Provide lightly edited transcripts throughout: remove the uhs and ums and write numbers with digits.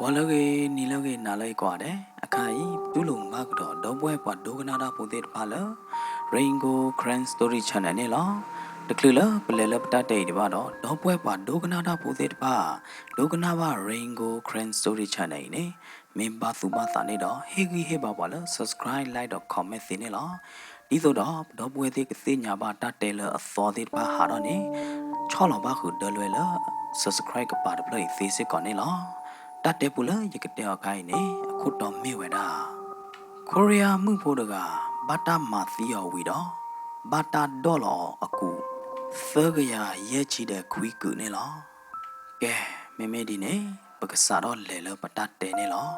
Bolage nilage nalai kwade akai dulu magdo dobwe kwa doganada pudet pala Rainbow Grand Story Channel ne la deklela pelela ptate di ba do dobwe kwa doganada pudet pa doganaba Rainbow Grand Story Channel ne member suba ta ne do hegi he ba la subscribe like တော့ comment စီနေလားဒီဆိုတော့တော့ပွဲသေးကစိညာပါတတ်တယ်လအစောသေးပါဟာတော့နေချောလောပါခုဒလွယ်လ subscribe ကပါတပလို့ဖေးစစ်ကောနေလားတတ်တယ်ပူလားရကတဲ့ခိုင်းနေအခုတော့မေဝဲတာကိုရီးယားမှုဖို့တကဘာတာမာသီယောဝီတော့ဘာတာဒေါ်လာအခုသကရရဲ့ချီတဲ့ခွီးကူနေလားကဲမေမေဒီနေပကစားတော့လဲလပတတ်တယ်နေလား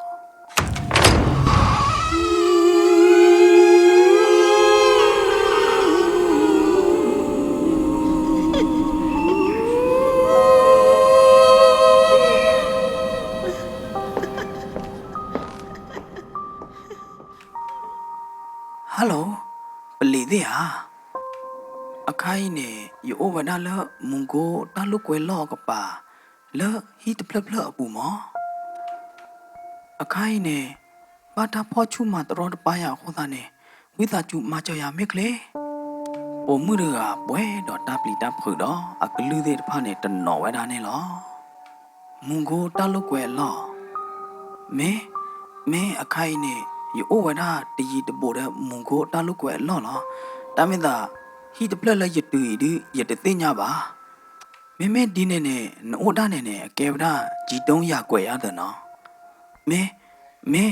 ဟယ်လိုပလီသေးဟာအခိုင်နေယောဝနာလမုန်ကိုတလုကွယ်လောကပါလဟီတပလပလအပူမအခိုင်နေဘာတာဖောချူမတော်တပါရခေါ်တာနေဝိသချူမချရမေကလေပိုမှုရကပွဲတော့တပလီတဖွတော့အကလူသေးတဖာနေတနော်ဝဲတာနေလောမုန်ကိုတလုကွယ်လောမဲအခိုင်နေယောဝနာတရီတပိုတဲ့မုန်ကိုတလုကွယ်လောလားတမင်သာဟီတပလလရတူဒီရတသိညာပါမေဒီနေနဲ့နိုးတာနေနဲ့ကဲဗဒါဂျီတုံးရကွယ်ရတယ်နော်မဲ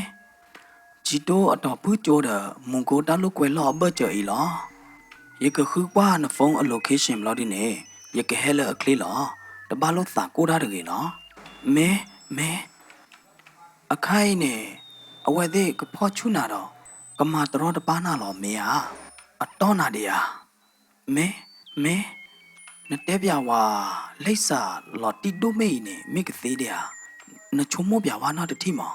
ဂျီတိုအတော်ဖူးကြိုးတဲ့မုန်ကိုတလုကွယ်လောဘကြဤလားရကခုကွာနဖုန်းအလိုကေးရှင်မလို့ဒီနေရကဟဲလအခလီလားတပါလို့သာကိုတာတကေနော်မဲအခိုင်နေအဝဲသေးကဖောချူနာတော့ကမာတော်တပါနာလောမေဟာအတော်နာတည်းဟာမဲနတဲပြဝါလိဆာလော်တီတိုမေနေမိကသေးတဲ့ဟာနချုံမောပြဝါနာတတိမော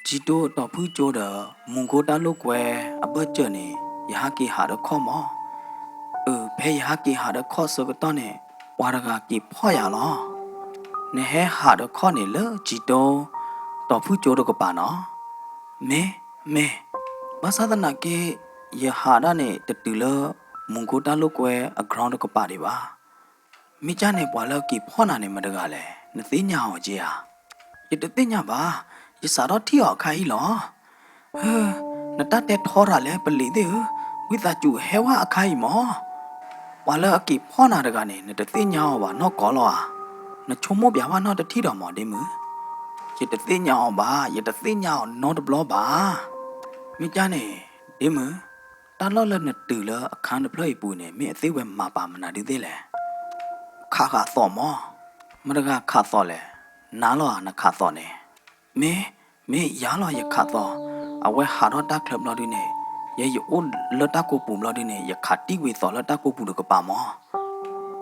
ဂျီတိုတော့ဖူးကြိုးတဲ့မုန်ကိုတလုကွယ်အဘကြနေယဟကေဟာရခေါမောဖဲယဟကေဟာရခေါစကတော့နေဝါရကကေဖောရလောနေဟဲဟာရခေါနေလေဂျီတိုတော့ဖူးကြိုးတော့ကပါနော်မဲဘာသာဒနာကေယဟာရနဲ့တတူလမုန်ကိုတလုကွယ်အဂရောင်းတကပါဒီပါမိချနဲ့ပွာလကေဖောနာနေမတကလည်းနသိညာအောင်ကြီးဟာရတသိညာပါရစာတော့ထီအောင်ခိုင်လောနတတဲ့ထောရလဲပလီသေးဝိသကျူဟဲဝအခိုင်မောပွာလကေဖောနာတကနေနတသိညာအောင်ပါနော်ကောလောနချုံမောပြဝနော်တထီတော်မော်ဒီမူရတသိညာအောင်ပါရတသိညာအောင်နော်တဘလောပါမိချနဲ့ဒီမူတလောလနဲ့တူလအခန်းတပလိုက်ပူနေမိအသေးဝဲမှာပါမနာဒီသေးလဲခါသောမောမရကခါသောလဲနားလောနခါသောနေမေရလောရခါသောအဝဲဟာတော့တကလပ်လို့ဒီနေရေယိုလတကိုပူလို့ဒီနေရခတိဝေသောလတကိုပူကပါမော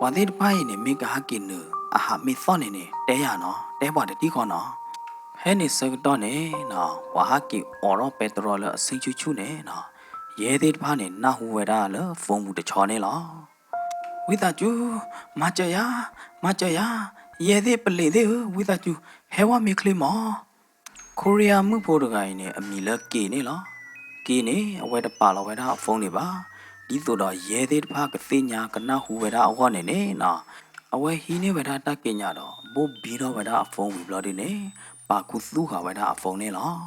ဝါသေးတဖိုင်နေမိကဟာကိနအဟာမေသောနေနေတဲရနော်တဲပွားတတိခေါနော်ဟဲနေစကတော့နေနော်ဝါဟာကိအော်ရောပက်ထရိုလအစိချူနေနော်ရဲသေးတဖာနေနာဟူဝဲတာလဖုန်းဘူးတချောနေလားဝိသကျူမကြရရဲသေးပလေသေးဝိသကျူဟဲဝမေကလီမောကိုရီးယားမှုဖို့တကိုင်းနေအမီလကေနေလားကေနေအဝဲတပါလဝဲတာဖုန်းနေပါဒီဆိုတော့ရဲသေးတဖာကသိညာကနာဟူဝဲတာအောနေနေနော်အဝဲဟီနေဝဲတာတကညာတော့ဘိုးဘီတော့ဝဲတာဖုန်းဝီဘလော်ဒီနေပါကုသူဟာဝဲတာဖုန်းနေလား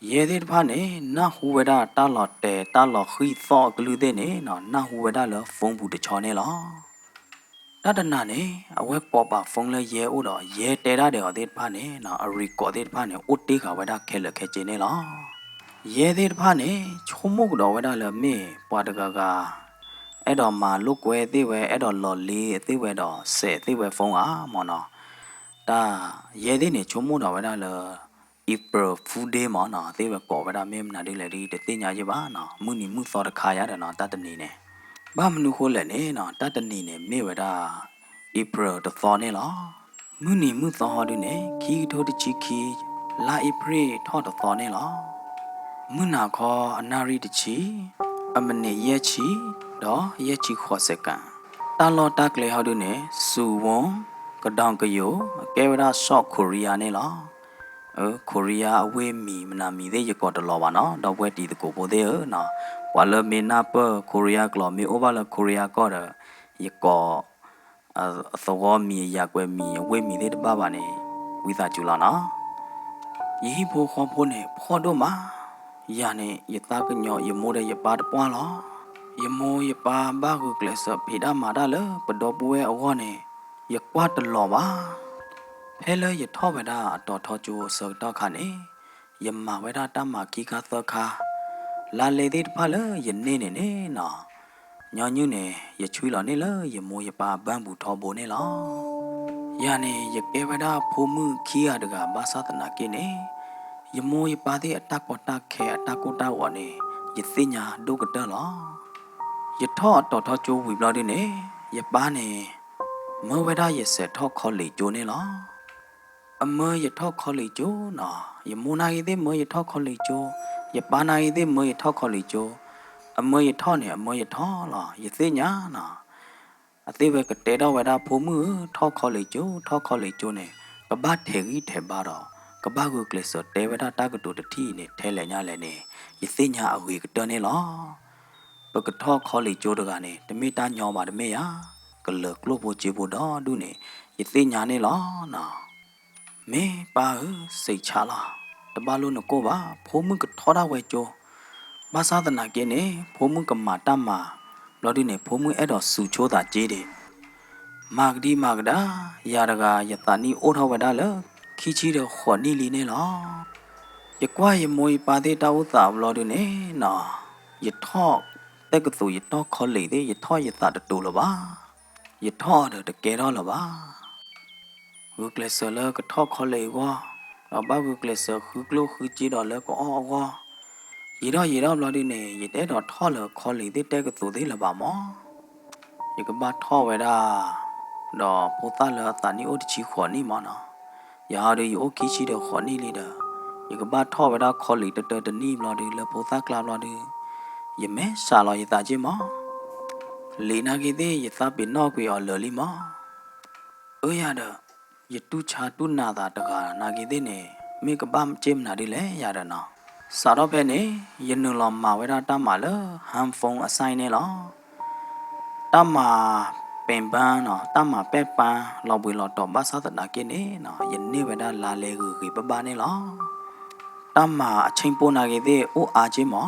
ရဲသေးတဖာနေနာဟူဝဲတာတာလော်တဲတာလော်ခီသောကလူတဲ့နေနော်နာဟူဝဲတာလဖုန်းဘူးတချောနေလားတတနာနေအဝဲပေါ်ပါဖုန်းလဲရဲဦးတော့ရဲတဲတာတဲ့ဟောသေးတဖာနေနော်အရီကောသေးတဖာနေအိုတေးခဝဲတာခဲလခဲကျင်းနေလားရဲသေးတဖာနေချုံမုတ်တော့ဝဲတာလမေပွားတကကအဲ့တော့မာလုတ်ွယ်သေးဝဲအဲ့တော့လော်လေးအသေးဝဲတော့ဆဲသေးဝဲဖုန်းอ่ะမော်နော်ဒါရဲသေးနေချုံမုတ်တော့ဝဲတာလApril Fool Day မှာနော်သေးပဲပေါ်ဝဲတာမင်းနာဒီလေဒီတင်ညာကြီးပါနော်မူနီမူသောတခါရတယ်နော်တတ်တနေနေဘာမနုခိုးလဲနေနော်တတ်တနေနေမေဝဲတာ April တသောနေလားမူနီမူသောဟောဒီနေခီထိုတချီခီလာ April ထောတသောနေလားမူနာခောအနာရီတချီအမနေရက်ချီတော့ရက်ချီခေါ်စကန်တာလော်တကလေဟောဒီနေစူဝွန်ကဒေါန်ကယိုကဲဝဲတာဆော့ကိုရီးယားနေလား โคเรียเวมีมนามีเดยกอตลอวานะดอกเวตีตะโกโบเดนะว่าเลเมนาเปโคเรียกลอมีโอบาลโคเรียก็เดยกอสวอมียากเวมีเวมีเดบ้าบานีวิตาจุลานะยี่โพขอโพเนพอดมายาเนยตากญอยโมเดยปาดปวาลอยโมยปาบากุเกลสพิดามาดาเลปดอปเวอวเนยกวาดตลอวาเพลยทอเวดาตอทอจูเสตอคาเนยมาเวดาตามากีคาเสคาลาเลดิพาเลยยเนเนเนนาญอญูเนยชุยลอเนเลยยโมยปาบัมบูทอโบเนลอยาเนยเกเวดาพูมุคียาดกาบาสาตนาเกเนยโมยปาเดอตากอตาแคอตากอตาวะเนยสิญาดูกะเตลอยทอตอทอจูวิบลอดิเนยปาเนเมื่อเวดายเสทอคอลิจูเนลอเมื่อยทอคอลิจูนะยโมนายีเดเมื่อยทอคอลิจูยปานายีเดเมื่อยทอคอลิจูอเมื่อยทอเนี่ยอเมื่อยทอละยสิญานะอติเวกเตดาเวดาพูมือทอคอลิจูเนี่ยกบ้าเทกีเทบาดอกบ้ากุเกลสเตเวดาตากตุตทีเนี่ยเทเลญาเลเนี่ยยสิญาอวีกเตเนลปกทอคอลิจูดกาเนี่ยตมีตาญอมาดเมียกเลิกลูกโบจีบูดอดูเนี่ยยสิญาเนี่ยละนะမေပါစိတ်ချလာတပါလို့နကိုပါဖိုးမှုကထောတာဝဲကြောဘာသာတနာကင်းနေဖိုးမှုကမာတမလော်ဒီနေဖိုးမှုအဲ့တော့စူချိုးတာကြေးတယ်မာဂဒီမာဂဒါယာရကယတနီအိုထောဝဒါလခီချီတော့ခေါ်နီလီနေလားယကွာယမွေပါသေးတောက်သာလော်ဒီနေနော်ယထော့တက်ကသူယထော့ခေါ်လေတဲ့ယထော့ယတတူလပါယထော့တော့တကယ်တော့လပါกุกเลสเลก็ทอคอเลวะเราบ้ากุกเลสคือกลูคือจีดอเลก็อ้อวะยีดอเราดิเนี่ยยีเตดอทอเลคอเลที่เตก็ตัวที่ละบามอยีก็บ้าทอไว้ได้ดอโพตาเลตานี่โอที่ชีขวนี่มานะยาดีโอคิชีเดขวนี่เลยเด้ยีก็บ้าทอไว้ได้คอเลเตนี่เราดิเลโพตากลาเราดิยีแม่สาลอยตาจิมาลีนากิเดยีตาเป็นนอกกุยอเลลิมายาเด้ยตุชาตุนาตาตกานากิเดเนมีกบัมเจมนาดิเลยาดนาสารเพเนยนุลอมมาเวดาตามาเลฮัมฟงอไซเนลอตามาเป็นบ้านเนาะตามาเป็ดปานเราบุยเราตอบภาษาตนาเกเนเนาะยันนี่เวดาลาเลกุยปะบาเนลอตามาชิงปูนากิเดโออาจิมอ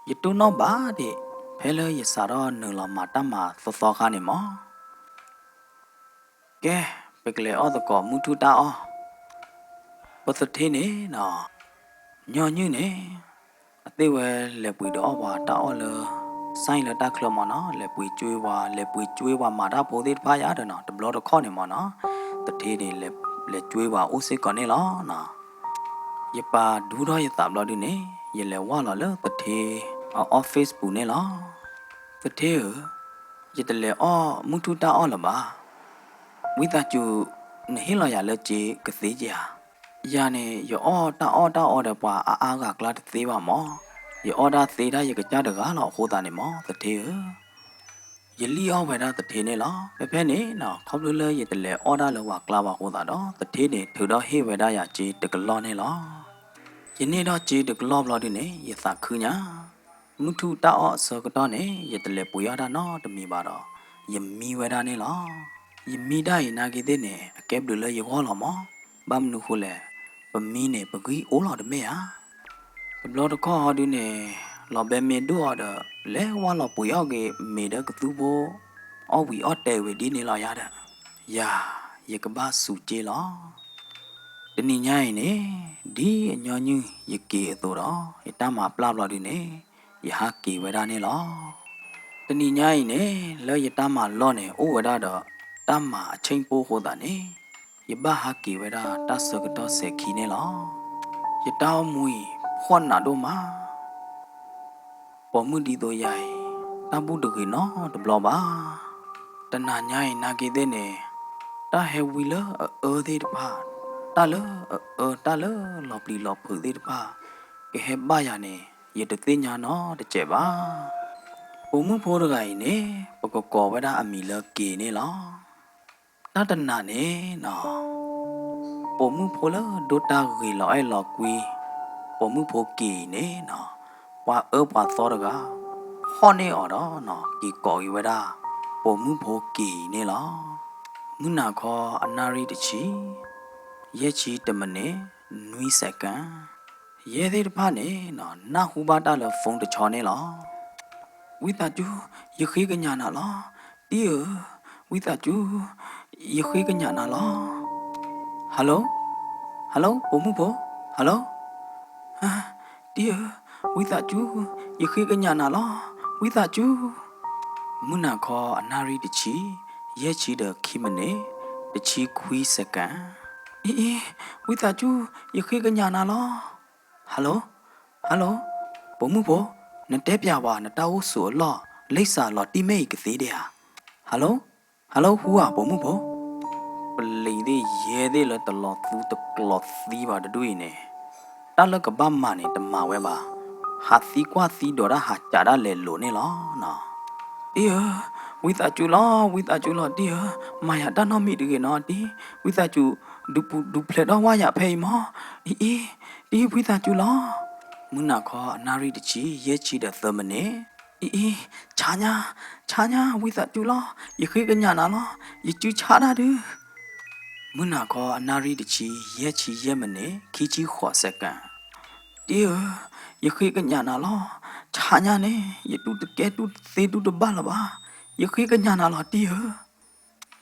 ยตุนอบาดิเพลยสารนุลอมมาตามาสอคาเนมอแกเปกเลอตะกอมุทุตาอปสเทเนนาญอญูเนอติเวเลปุยดอวาตาอเลไซเลตาคลมอนะเลปุยจุยวามาดาโพเดพายาดนะตบลอตะขอเนมอนะตะเทเนเลจุยวาโอซิกอเนลนะยปาดูดอยตาบลอดิเนยเลวาลอเลตะเทออฟฟิศปูเนลตะเทยตะเลอมุทุตาอลบาวิตาจูนเฮลอยาเลเจกเสจยาเนยอตาอเดปาอากากลาเสบามอยอดาเสดายกจาดกาลอโคตาเนมอตะเทยลีอเวดาตะเทเนลเปเนนะขอบเลยยตะเลอดาลวากลาวาโคตาดอตะเทเนถือดอเฮเวดายาเจตกลอเนลยเนดอเจตกลอบลอดิเนยสะคือญามุทุตาอสกตอเนยตะเลปุยาดานอตมีบาดอยมีเวดาเนลยมีได้นากิเดเนเก็บดูเลยยอลอมบัมนุคุเลปมีเนปกุยโอลอดเมียตบลอดคอดิเนลอเบเมดูอดเลวาลอปุยอเกเมดกตุโบอวีออเตเวดีเนลอยาดยายกบาสุเจลอตนิญายเนดีญอญูยเกอตัวรอยตามาปลาบลอดิเนยหาเกเวดาเนลอตนิญายเนเลยตามาลอเนโอเวดาดตามาชิงโปโคตาเนยบ้าฮักกีเวดาตาสกตอเสขีเนลอยตาวมุยพวนนาโดมาปอมุดีตัวใหญ่ตาบุดกีนอตบลอบาตนาญายนากีเดเนตาเฮวิเลเดดพาตาเลลอปลีลอผือเดดพาเกเฮบ้ายาเนยตติญาณอตเจบาปุมุโพดกายเนปกกอเวดาอมีเลเกเนลตาตนาเนนอ bộ mu phố lỡ đốt ta gửi lõi lọ quy bộ mu phố kỳ nè nó qua ớp qua so được à ho nè ở đó nó kỳ cõi vậy đó bộ mu phố kỳ nè lo mu nào có anh nari de chi ye chi de mane nui sẽ cả ye de pa nè nó na hu ba ta là phong de cho nè lo quý ta chú ye khi cái nhà nào lo đi ở quý ta chú ye khi cái nhà nào lo hello hello bộ mu phố hello à đi ở quý ta chú ye khi cái nhà nào lo quý ta chú mu nào có anh nari de chi ye chi de khi mane de chi quý sẽ cả ý quý ta chú giờ khi cái nhà nào lo hello hello bố mu bố nó đẹp ya wa nó đau sủa lo lấy xa lo đi mấy cái gì đấy à hello hello hua bố mu bố lấy đi ye đi là tao lo tu tao lo gì vào đuôi nè ta là cái băm mà nè tao mau vậy bà hạt xí qua xí đó đã hạt chả đã lệ lỗ nè lo nè đi quý ta chú lo đi mà ya đã nó mi được cái nó đi quý ta chú du plek đó wa ya pay mo đi quý ta chú lo mun na kho nari de chi ye chi de thermane cha nha quý ta chú lo ye khi cái nhà nào lo ye chú cha da du mun na kho nari de chi ye mane khi chi khwa sa ka đi ye khi cái nhà nào lo cha nha ne ye tu de ke tu se tu de ba la ba ye khi cái nhà nào lo đi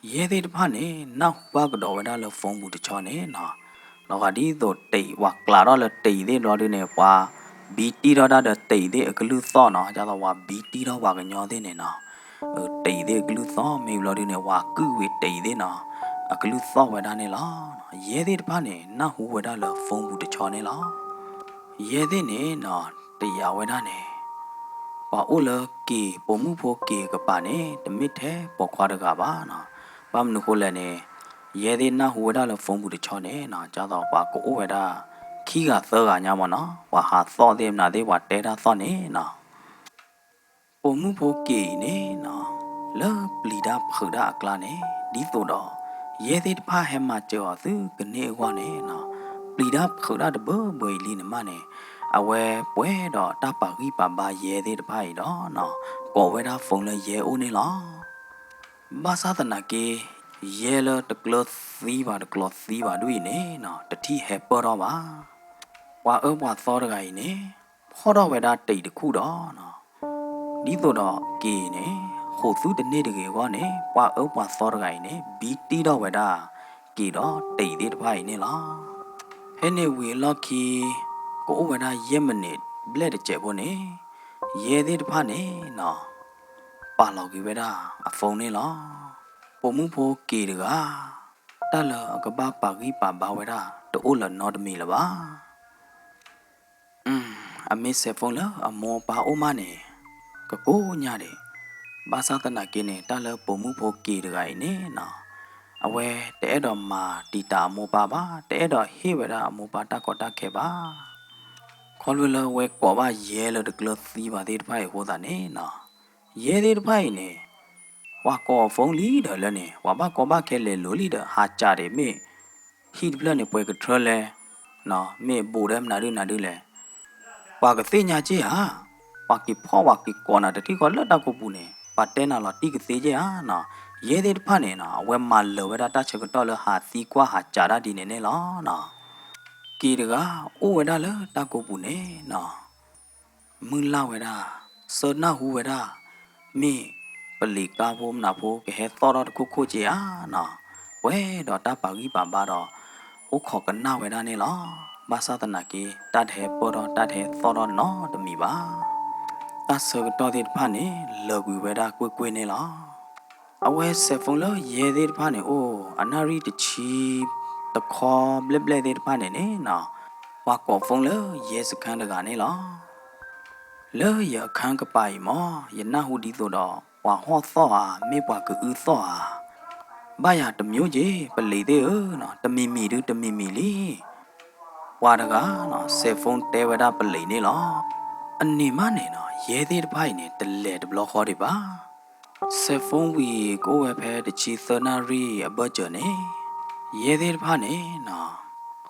ye de pa ne na ba ga do wa da lo phone bu de cho ne na lo ga di do tei wa kla do lo tei de do de ne wa bt do da de tei de a glu so no ja do wa bt do wa ga nyo de ne na tei de glu so me lo de ne wa ku we tei de na a glu so wa da ne la ye de pa ne na hu wa da lo phone bu de cho ne la ye de ne na te ya wa da ne pa o lo ki po mu pho ki ka pa ne de mit the po khwa da ga ba na ba mnu ko le ne ye de na hu da lo phone bu de cho ne na ja do pa ko o wa da khi ga so ga nya mo no wa ha so de na de wa te da so ne na po mu pho ki ne na le pli da phu da kla ne di to do ye de pa he ma cho su ke ne wa ne na pli da phu da de bo boi li ne ma ne a we pwe do ta pa gi pa ba ye de pa i do na ko we da phone le ye o ne la ba sa ta na ke ye le de klo si ba du ne na de thi he po do ba wa wa so da ga ne pho do we da tai de khu do na điตัวดอกีเนี่ยโหสุดเนี่ยเด็กว่าเนี่ยว่าสอร์ไงเนี่ยบีตีดอเวดากีดอตีเด็ดไปเนี่ยล่ะเฮเนี่ยวีล็อกคีก็เวดาเยมันเนี่ยเบลดเจ็บเนี่ยเยเด็ดไปเนี่ยน่ะปาล็อกกีเวดาอฟงเนี่ยล่ะผมมุ่งโพกีเด็กอ่ะแต่ละก็บ้าปากีปาบ้าเวดาตัวละนอดมีละบ้าอเมเซฟงละอโมปาโอมาเนี่ยก็โกญ่าเดบาซาตนากินเนี่ยตาเลปมุโพกีดไกเนี่ยนะเอาไว้แต่ดอมาตีตาโมปาบาแต่ดอเฮเวดาโมปาตากอตาเคบาคอลเลเวกว่าเยลดึกลสีบาดีไพ่โหดาเนี่ยนะเยดีไพ่เนี่ยว่าก็ฟงลีเดลเนี่ยว่าบ้าก็บ้าแค่เลลุลีเดหาจาเดเมฮีดเปลเนี่ยป่วยกระเทรเลยนะเมบูเดมนาดูเลยว่าก็เสียญาจีฮะว่ากี่พ่อว่ากี่ก่อนนะแต่ที่เขาเลิกตะกูปูเนี่ยปัดเต้นน่ะละที่ก็เสียจีฮะนะเยเดดพันเนี่ยนะเวมาเลเวดาตาเชกตอเลหาสีกว่าหาจาระดีเนี่ยละนะกี่เดกาโอเวดาเลตะกูปูเนี่ยนะมึงลาเวดาเสนาหูเวดามีปลีกาโพมนาโพแกเฮตอรคุโคจีฮะนะเวดอตาปากีปาบาดอโอขอกันนาเวดาเนี่ยละบาซาตนากีตัดเฮปอดตัดเฮตอรนอตมีบาตัดเสกตอดิดพันเนี่ยเลิกวิเวดากวยเนี่ยละเอาไว้เซฟงเลยเยดิดพันเนี่ยโออันนารีดิชีตะคอเบลเบลดิดพันเนี่ยนะว่ากอฟงเลยเยสคันตะกาเนี่ยละเลยอย่าคันกะไปหมออย่าหน้าหูดีตัวดอว่าฮอดซ้อไม่ว่าก็ซ้อบ้ายาตะမျိုးเจปลีเด้นะตะมีดูตะมีลีว่าดะกานะเซฟงเตวดาปลีเนี่ยละอันนี้มาเนี่ยนะเยดิดพันเนี่ยตะเลดบล็อกคอดิบาเซฟงวีโกเวเพดชีเซนารีอเบอร์เจเน ရဲသေးတစ်ဖာနဲ့နော်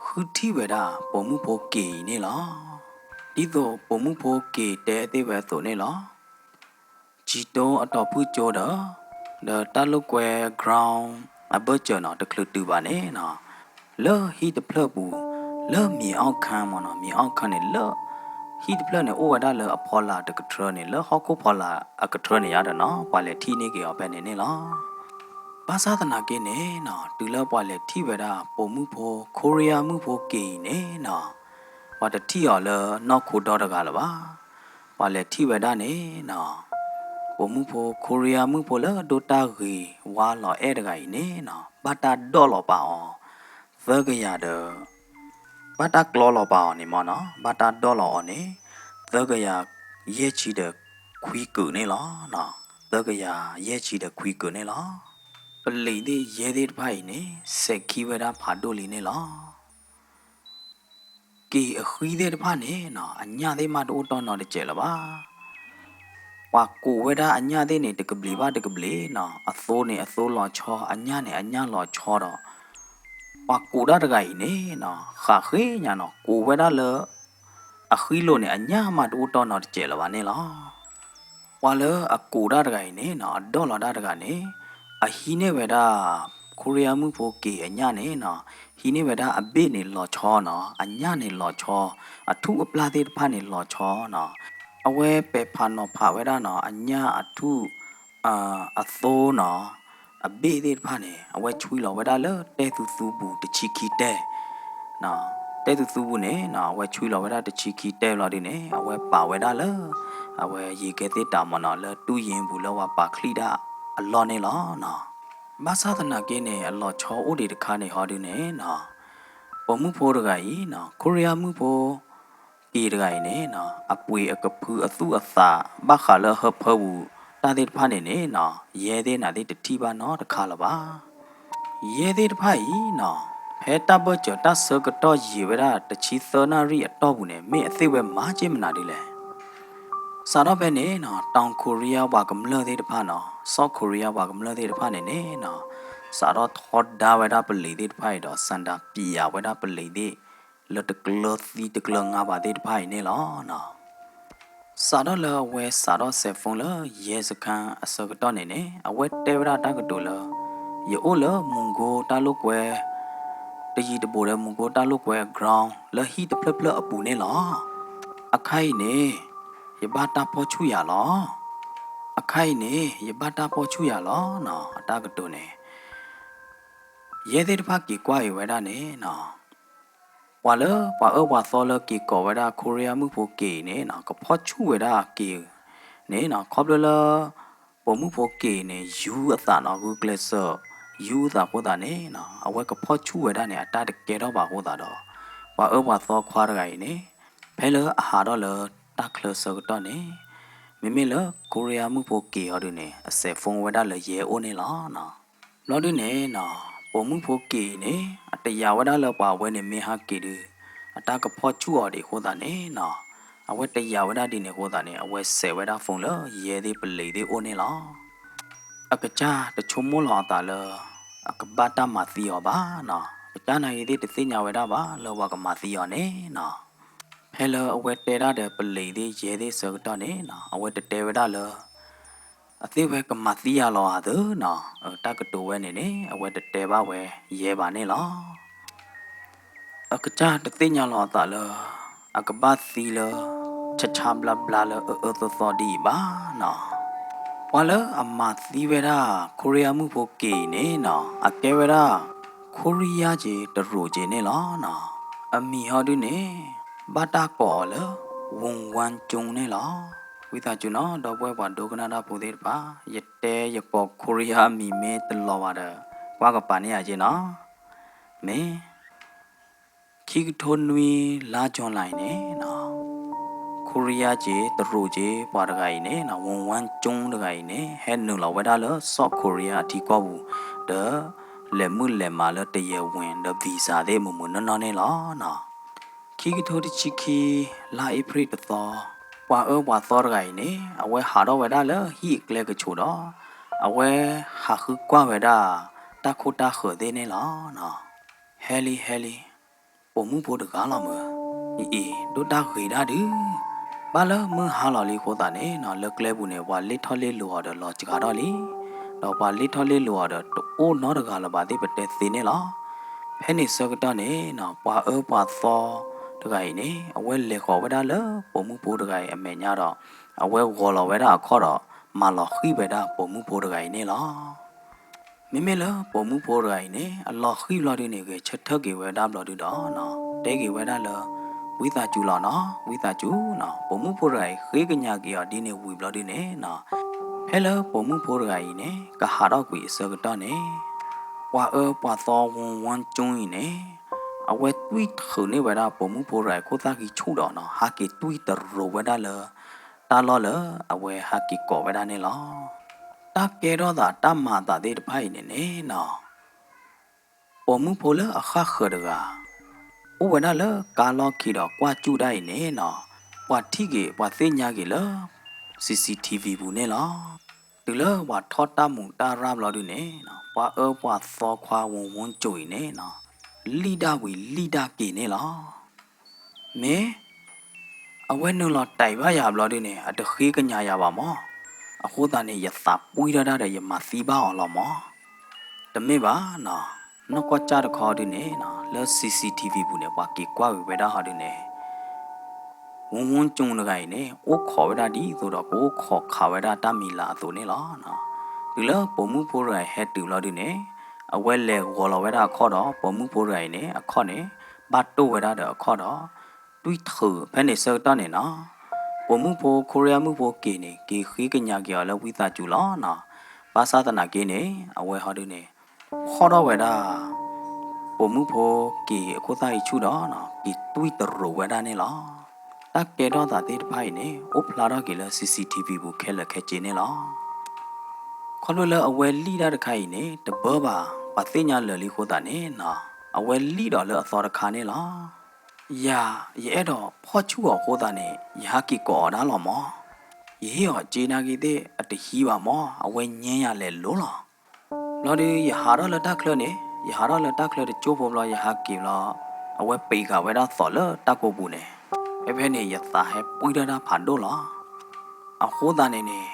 ခူတီဝဲတာပုံမှုဖို့ကေနေလားဒီတော့ပုံမှုဖို့ကေတဲ့အသေးပဲဆိုနေလားဂျီတုံးအတော်ဖူးကြောတော့တလုတ်ကွယ် ground အဘကျော်နော်တကလူတူပါနဲ့နော်လော်ဟီတဖလဘူးလော်မြေအောက်ခမ်းမနော်မြေအောက်ခမ်းနဲ့လော်ဟီတဖလနဲ့အိုဝဒါလော်အဖော်လာတကထရနဲ့လော်ဟောက်ကိုဖော်လာအကထရနဲ့ရတယ်နော်ပါလေထီနေကြောပဲနေလားဘာသာသနာကင်းနေနော်တူလော်ပါလေထီဝဒါပုံမှုဖို့ကိုရီးယားမှုဖို့ကေနေနော်ဘာတထီရလော်နောက်ခိုတော့တကလားပါလေထီဝဒါနေနော်ပုံမှုဖို့ကိုရီးယားမှုဖို့လော်ဒိုတာဂီဝါလော်အဲ့တကကြီးနေနော်ဘာတာဒေါ်လော်ပါအောင်သကရတဲ့ဘာတာကလော်လော်ပါအောင်နေမနော်ဘာတာဒေါ်လော်အောင်နေသကရရဲချီတဲ့ခွီးကူနေလားနော်သကရရဲချီတဲ့ခွီးကူနေလားပလီတဲ့ရဲတဲ့ဖိုင်နေစက်ခီဝဲတာဖာဒိုလီနေလားကီအခွီးတဲ့ဖာနေနော်အညာသေးမတို့တော့နော်တကျဲလားပါဝါကိုဝဲတာအညာသေးနေတကပလီပါတကပလီနော်အသိုးနေအသိုးလော်ချောအညာနေအညာလော်ချောတော့ဝါကိုဒါတကကြီးနေနော်ခါခေးညာနော်ကိုဝဲတာလေအခီလိုနေအညာမတို့တော့နော်တကျဲလားပါနေလားဝါလေအကိုဒါတကကြီးနေနော်ဒေါ်လာဒါတကနေအဟီနေဝဲတာကိုရီးယားမှုဖို့ကေအညာနေနော်ဟီနေဝဲတာအဘေနေလော်ချောနော်အညာနေလော်ချောအထုအပလာသေးတဖာနေလော်ချောနော်အဝဲပေဖာနော်ဖာဝဲတာနော်အညာအထုအသိုးနော်အဘေသေးတဖာနေအဝဲချွေးလော်ဝဲတာလေတဲသူသူဘူးတချီခီတဲနော်တဲသူသူဘူးနေနော်အဝဲချွေးလော်ဝဲတာတချီခီတဲလော်ဒီနေအဝဲပါဝဲတာလေအဝဲရေကဲသေးတာမနော်လေတူရင်ဘူးလောဝပါခလီတာအလော်နေလောနော်ဘာသာသနာကင်းနေအလော်ချောဦးဒီတခါနေဟောဒီနေနော်ပုံမှုဖို့တကကြီးနော်ကိုရီးယားမှုဖို့ဒီတကကြီးနေနော်အပွေအကဖူအသူအသာဘာခါလဟဖဝူတာဒီတဖာနေနေနော်ရဲသေးနာဒီတတိပါနော်တခါလပါရဲသေးတဖာကြီးနော်ဖဲတဘချတဆကတော့ရေဝရတချီသနာရီအတော့ဘူးနေမင်းအသိဝဲမာချင်းမနာဒီလေစာတော့ပဲနေနော်တောင်ကိုရီးယားဘာကမလသေးတဖာနော်ဆော့ကိုရီးယားဘာကမလသေးတဖာနေနေနော်စာတော့ထော်ဒါဝဲတာပလီသေးတဖာတော့စန္ဒပီယာဝဲတာပလီသေးလတ်ကလောသီတကလငါဘာသေးတဖာနေလောနော်စာတော့လဝဲစာတော့ဆက်ဖုန်းလရဲစခန်းအစကတော့နေနေအဝဲတဲဝရတာကတူလယောလမုန်ကိုတာလုကွယ်တကြီးတပိုတဲ့မုန်ကိုတာလုကွယ် ground လဟီတဖလဖလအပူနေလောအခိုင်နေရဘာတာပေါ်ချူရလောအခိုင်နေရဘာတာပေါ်ချူရလောနော်အတာကတုနေရဲတဲ့တဖကီကွာရဝဲတာနေနော်ဝါလဝါဝါသောလကီကောဝဲတာကိုရီးယားမှုဖို့ကေနေနော်ကဖောချူဝဲတာကေနေနော်ခေါပလလပုံမှုဖို့ကေနေယူအသနော်ဂူကလစ်ဆောယူတာဟောတာနေနော်အဝဲကဖောချူဝဲတာနေအတာတကယ်တော့ပါဟောတာတော့ဝါဝါသောခွာရဂိုင်နေဖဲလအဟာတော့လတာကလဆောတော့နေမိမိလကိုရီးယားမှုဖို့ကေဟောတယ်နေအစက်ဖုန်းဝဲတာလေရဲအိုးနေလားနော်လော်ဒီနေနော်ပုံမှုဖို့ကေနေအတရာဝဲတာလပါဝဲနေမင်းဟာကေဒီအတာကဖောချူော်ဒီဟောတာနေနော်အဝဲတရာဝဲတာဒီနေဟောတာနေအဝဲဆယ်ဝဲတာဖုန်းလရဲသေးပလေသေးအိုးနေလားအကကြတချုံမိုးလောတာလအကဘာတာမသီယောပါနော်ပကြနိုင်ရည်တသိညာဝဲတာပါလောဝကမသီယောနေနော်ဖဲလအဝဲတဲရတဲ့ပလေသေးရဲသေးစကတော့နေနော်အဝဲတဲဝဲတာလအသေးဝဲကမသီယာလောဟာသူနော်တကတိုဝဲနေနေအဝဲတဲပါဝဲရဲပါနေလောအကကြတသိညာလောတာလအကဘာသီလချချဘလဘလာလသောဒီပါနော်ဝါလအမသီဝဲတာကိုရီးယားမှုဖို့ကေနေနော်အကဲဝဲတာကိုရီးယားကြီးတရူကြီးနေလောနော်အမီဟောဒုနေဘာတာကောလဝုံဝမ်ကျုံနေလောဝိသကျွနော်တော့ပွဲပွားဒုကနာတာပူသေးပါရတဲရကောကိုရီးယားမီမဲတလောပါတဲ့ကွာကပါနေရချင်းနော်မင်းခိကထုံနွေလာကြွန်လိုက်နေနော်ကိုရီးယားကြီးတရူကြီးပွားတကိုင်နေနော်ဝုံဝမ်ကျုံတကိုင်နေဟဲနူလောဝဲတာလောဆော့ကိုရီးယားအတီကောဘူးတဲ့လက်မှုလက်မာလတရဝင်တဲ့ဗီဇာတဲ့မမနော်နေလောနော်ခိကထိုတချီခီလာအပရိတသောဝါဝါသောရိုင်နေအဝဲဟာတော့ဝဲတာလေဟိကလေကချိုတော့အဝဲဟာခုကွာဝဲတာတခုတာခေသေးနေလောနော် heli ပုံမှုဖို့တကားလာမအေးတို့တာခေတာဒီဘာလမဟာလာလီခိုတာနေနော်လက်ကလဲဘူးနေဝါလစ်ထော်လေးလိုရတော့လောချကာတော့လီတော့ဘာလစ်ထော်လေးလိုရတော့အိုနော်တကားလာပါသေးပတဲ့သင်းနေလားဖဲနေစကတနေနော်ပွာပွာသောတကယ်နေအဝဲလေခေါ်ဝဒါလပုံမှုဖို့တကယ်အမေညာတော့အဝဲဝေါ်လောဝဲတာခေါ်တော့မာလောခိပဲတာပုံမှုဖို့တကယ်နေလားမိမိလပုံမှုဖို့တကယ်နေအလောခိလော်ဒီနေကချက်ထက်ကေဝဲတာဘလော်ဒီတော့နော်တဲကေဝဲတာလဝိသကျူလာနော်ဝိသကျူနော်ပုံမှုဖို့ရိုင်ခေကညာကြီးဒီနေဝီဘလော်ဒီနေနော်ဟဲလပုံမှုဖို့ရိုင်နေကဟာတော့ကွေစကတော့နေဝါပွာသောဝန်ကျုံးနေအဝဲတွီထုံနေဝဲတာပုံမှုဖို့ရိုင်ကိုသားကြီးချို့တော့နော်ဟာကေတွီတရောဝဲတာလတာလောလအဝဲဟာကေကောဝဲတာနေလောတာကေတော့တာတမတာတဲ့ဖိုင်နေနေနော်ပုံမှုဖို့လအခါခရကဥဝနာလကာလော်ခီတော့ကွာကျူတိုင်းနေနော်ကွာထိကေကွာသိညာကေလ CCTV ဘူးနေလားဒီလဝါထောတာမူတာရဘလော်ဒီနေနော်ပွာပွာသောခွာဝန်ကျိုနေနော်လီဒါဝီလီဒါကေနေလားမဲအဝဲနုလောတိုင်ပါရဘလော်ဒီနေအတခေကညာရပါမောအခုတန်နေရသပွေးရတဲ့ရမသီပါအောင်လောမောတမေပါနော်နော်ကွာကြတဲ့ခေါ်ဒီနေနော်လဲ CCTV ဘူးနေပါကေကွာဝေဒါဟာဒီနေဝန်ကျုံလကိုင်နေအိုခေါ်ဝေဒါဒီဆိုတော့ကိုခေါ်ခါဝေဒါတမီလာဆိုနေလားနော်ဒီလပုံမှုဖိုးရိုင်ဟက်တူလို့ဒီနေအဝဲလေဝေါ်လဝေဒါခေါ်တော့ပုံမှုဖိုးရိုင်နေအခေါ်နေဘတ်တိုဝေဒါတော့ခေါ်တော့တွေးထဖဲနေစောတနေနော်ပုံမှုဖိုးကိုရီးယားမှုဖိုးကေနေကေခေကညာကေလဝိသကျူလားနော်ဘာသာတနာကေနေအဝဲဟာဒီနေခေါ်တော့ဝေဒါပုံမှုဖို့ကေအခုသားချူတော့နော်ဒီတွီတရောဝဲတာနေလားတက်ကေတော့တာတဲ့ဖိုင်နေဥပလာတော့ကေလ CCTV ဘူးခဲလက်ခဲချင်းနေလားခေါ်လို့လအဝဲလိတာတခိုင်နေတဘောပါပသိညာလလီခိုတာနေနော်အဝဲလိတော့လအစောတခါနေလားယာရဲ့တော့ဖော်ချူအောင်ခိုတာနေယာကီကောတာလောမောရေရောဂျေနာကီတဲ့အတဟီပါမောအဝဲညင်းရလဲလို့လားလော်ဒီရဟာတော့လက်တက်ခလနေยาเราตักเลยจูบเราอยากกินเราเอาไว้ปีกเอาไว้เราสอนเลยตักกูบุเนี่ยไอ้เพื่อนเนี่ยอย่าตาให้ปุ้ยได้ผ่านดูหรอเอาโคตรเนี่ย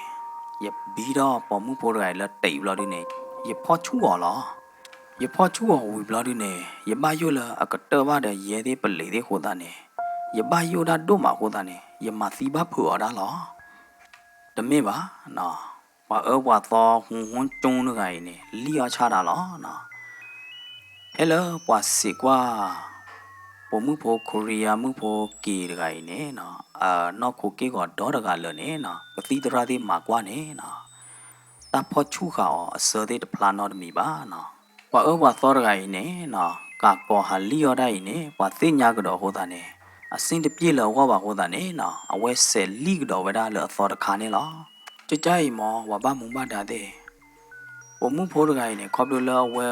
อย่าบีดอปอมุโพไรแล้วตีเราดิเนี่ยอย่าพอชั่วหรออย่าพอชั่ววิบเราดิเนี่ยอย่าบ้าอยู่เลยอากาศเตอร์ว่าเดี๋ยวเย่ที่เปลี่ยนที่โคตรเนี่ยอย่าบ้าอยู่ได้ดูมาโคตรเนี่ยอย่ามาซีบ้าเผื่อได้หรอแต่ไม่บ้าเนาะว่าว่าต่อหุ่นจงนึกไงเนี่ยเลี้ยชาดาหรอเนาะဟဲ့လောပွာစီကွာပုံမှုဖို့ကိုရီးယားမှုဖို့ကေတကိုင်နေနော်နောက်ကိုကေကတော့တကလနေနော်ပတိတရာဒီမှာကွာနေနော်တာဖို့ချူခါအစေတဲ့ပလန်နော်မီပါနော်ပွာဝါသောတကိုင်နေနော်ကာကောဟာလီယောဒိုင်နေပွာသိညာကတော့ဟောတာနေအစင်းတပြေလောဝါဟောတာနေနော်အဝဲဆယ်လီကတော့ဝဒါလောသောတခါနေလောကြကြိမောဝဘာမုံမတာတဲ့ပုံမှုဖို့တကိုင်နေခေါပလိုလောဝဲ